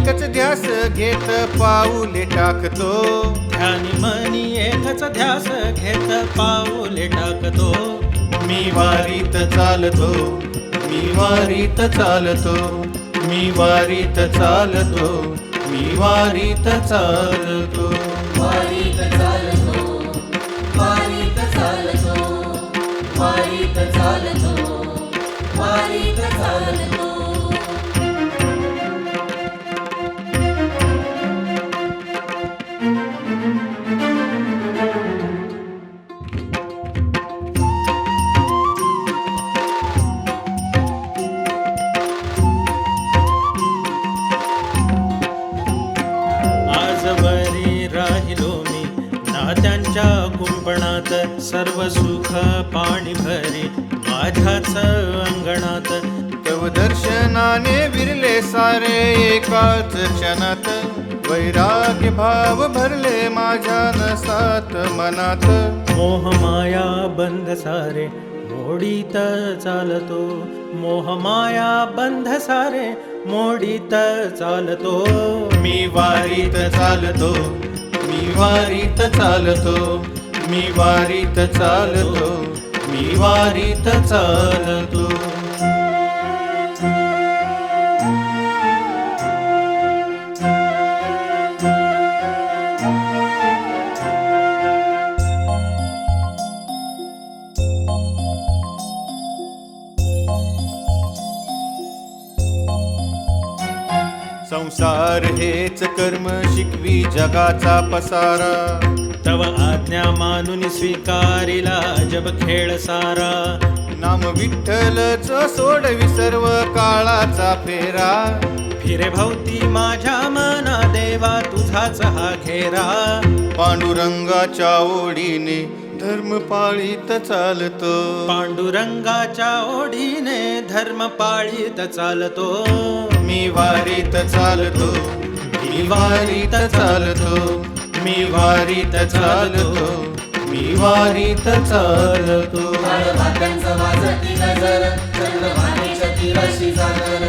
एकच ध्यास घेत पाऊले टाकतो. ध्यानी मनी एकच ध्यास घेत पाऊले टाकतो. मी वारीत चालतो, मी वारीत चालतो, मी वारीत चालतो, मी वारीत चालतो. वारीत चालतो, वारीत चालतो, वारीत चालतो, वारीत चालतो. आजवरी राहिलो मी नात्यांच्या कुंपणात. सर्व सुख पाणी भरी माझ्याच अंगणात. तव दर्शनाने विरले सारे एकाच क्षणात. वैराग्य भाव भरले माझ्या नसात मनात. मोह माया बंध सारे मोडीत चालतो. मोह माया बंध सारे मोडीत चालतो. मी वारीत चालतो, मी वारीत चालतो, मी वारीत चालतो, मी वारीत चालतो. संसार हेच कर्म शिकवी जगाचा पसारा. तव आज्ञा मानून स्वीकारिला जब खेळ सारा. नाम विठ्ठलच सोडवी सर्व काळाचा फेरा. फिरे भोवती माझ्या मना देवा तुझाच हा घेरा. पांडुरंगाच्या ओढीने धर्म पाळीत चालतो. पांडुरंगाच्या ओढीने धर्म पाळीत चालतो. मी वारीत चालतो, मी वारीत चालतो, मी वारीत चालतो, मी वारीत चालतो. भाग्यांचं वाजती नजर चंद्रभागेच्या तीराशी जागर.